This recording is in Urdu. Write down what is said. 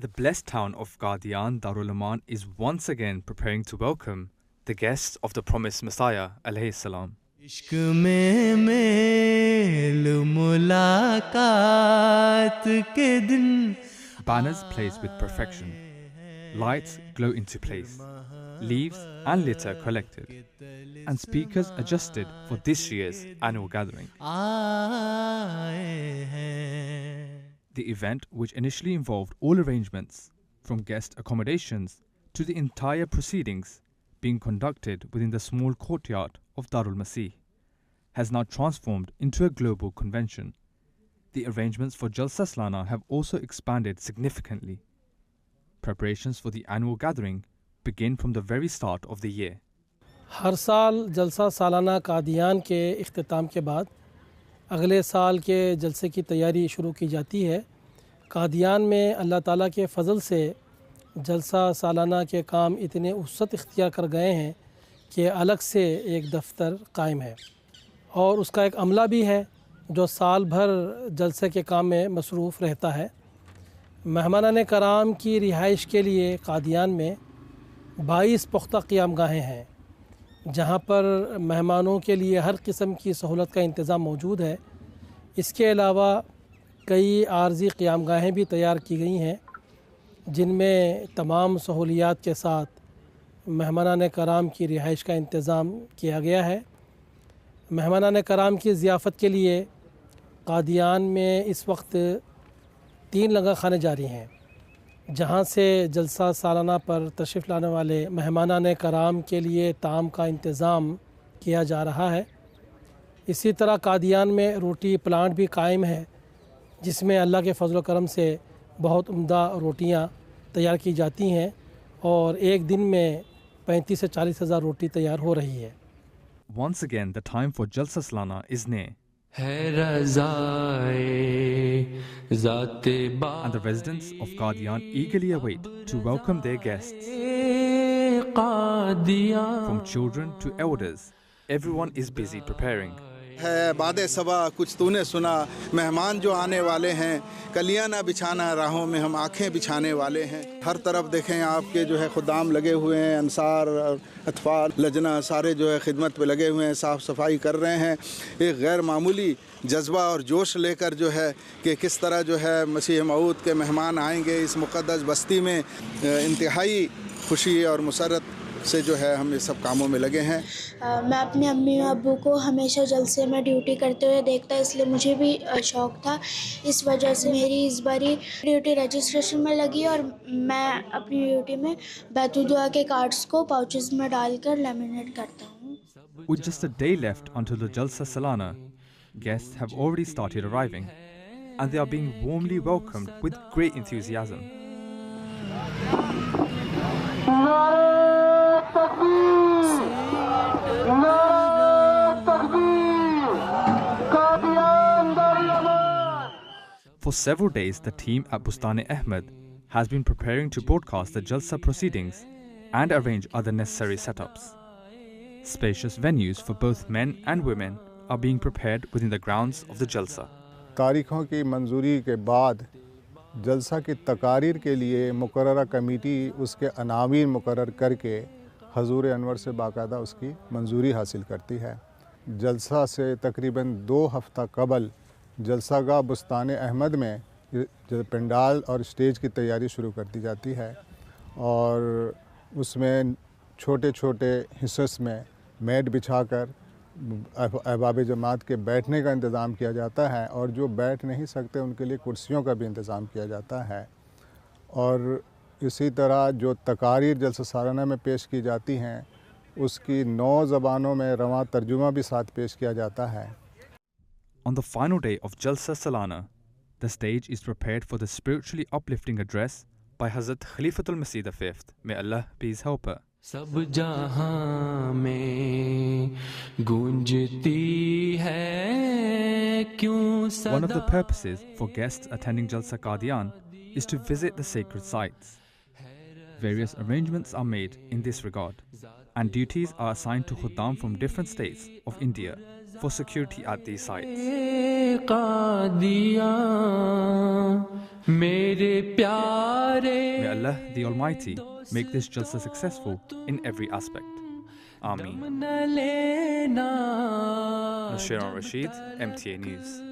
The blessed town of Qadian Darul Aman is once again preparing to welcome the guests of the promised Messiah alayhi salam. عشق میں میل ملاقات کے دن Banners placed with perfection, lights glow into place, leaves and litter collected, and speakers adjusted for this year's annual gathering. آئے ہیں. The event, which initially involved all arrangements, from guest accommodations to the entire proceedings being conducted within the small courtyard of Darul Masih, has now transformed into a global convention. The arrangements for Jalsa Salana have also expanded significantly. Preparations for the annual gathering begin from the very start of the year. ہر سال جلسہ سالانہ قادیان کے اختتام کے بعد اگلے سال کے جلسے کی تیاری شروع کی جاتی ہے. قادیان میں اللہ تعالیٰ کے فضل سے جلسہ سالانہ کے کام اتنے وسعت اختیار کر گئے ہیں کہ الگ سے ایک دفتر قائم ہے اور اس کا ایک عملہ بھی ہے جو سال بھر جلسے کے کام میں مصروف رہتا ہے. مہمانان کرام کی رہائش کے لیے قادیان میں 22 پختہ قیام گاہیں ہیں جہاں پر مہمانوں کے لیے ہر قسم کی سہولت کا انتظام موجود ہے. اس کے علاوہ کئی عارضی قیام گاہیں بھی تیار کی گئی ہیں جن میں تمام سہولیات کے ساتھ مہمانان کرام کی رہائش کا انتظام کیا گیا ہے. مہمانان کرام کی ضیافت کے لیے قادیان میں اس وقت 3 لنگر خانے جاری ہیں جہاں سے جلسہ سالانہ پر تشریف لانے والے مہمانان کرام کے لیے طعام کا انتظام کیا جا رہا ہے. اسی طرح قادیان میں روٹی پلانٹ بھی قائم ہے جس میں اللہ کے فضل و کرم سے بہت عمدہ روٹیاں تیار کی جاتی ہیں اور ایک دن میں 35 سے 40 ہزار روٹی تیار ہو رہی ہے. Once again, the time for Jalsa Salana is near, ہے رضائے ذات and the residents of Qadian eagerly await to welcome their guests. Qadian. From children to elders, everyone is busy preparing. ہے باد صبا کچھ تو نے سنا، مہمان جو آنے والے ہیں، کلیاں نہ بچھانا راہوں میں ہم آنکھیں بچھانے والے ہیں. ہر طرف دیکھیں آپ کے جو ہے خدام لگے ہوئے ہیں، انصار اطفال لجنہ سارے جو ہے خدمت پہ لگے ہوئے ہیں، صاف صفائی کر رہے ہیں. ایک غیر معمولی جذبہ اور جوش لے کر جو ہے کہ کس طرح جو ہے مسیح موعود کے مہمان آئیں گے اس مقدس بستی میں. انتہائی خوشی اور مسرت سے جو ہے ہم یہ سب کاموں میں لگے ہیں. میں اپنے امی و ابو کو ہمیشہ جلسے میں ڈیوٹی کرتے ہوئے دیکھتا، اس لیے مجھے بھی شوق تھا. اس وجہ سے میری اس باری ڈیوٹی رجسٹریشن میں لگی اور میں اپنی ڈیوٹی میں بیت الدعا کے کارڈز کو پاؤچز میں ڈال کر لیمینیٹ کرتا ہوں. With just a day left until the Jalsa Salana, guests have already started arriving, and they are being warmly welcomed with great enthusiasm. For several days, the team at Bustane Ahmed has been preparing to broadcast the Jalsa proceedings and arrange other necessary setups. Spacious venues for both men and women are being prepared within the grounds of the Jalsa. تاریخوں کی منظوری کے بعد جلسہ کی تقاریر کے لیے مقررہ کمیٹی اس کے عناوین مقرر کر کے حضور انور سے باقاعدہ اس کی منظوری حاصل کرتی ہے. جلسہ سے تقریباً 2 ہفتہ قبل جلسہ گاہ بستان احمد میں پنڈال اور اسٹیج کی تیاری شروع کر دی جاتی ہے اور اس میں چھوٹے چھوٹے حصص میں میٹ بچھا کر احباب جماعت کے بیٹھنے کا انتظام کیا جاتا ہے اور جو بیٹھ نہیں سکتے ان کے لیے کرسیوں کا بھی انتظام کیا جاتا ہے. اور اسی طرح جو تقاریر جلسہ سالانہ میں پیش کی جاتی ہیں اس کی 9 زبانوں میں رواں ترجمہ بھی ساتھ پیش کیا جاتا ہے. On the final day of Jalsa Salana, the stage is prepared for the spiritually uplifting address by Hazrat Khalifatul Masih V. May Allah be his helper. سب جہاں میں گونجتی ہے کیوں صدا. One of the purposes for guests attending Jalsa Qadian is to visit the sacred sites. Various arrangements are made in this regard, and duties are assigned to Khuddam from different states of India for security at these sites. May Allah the Almighty make this Jalsa successful in every aspect. Ameen. Nushair Rashid, MTA News.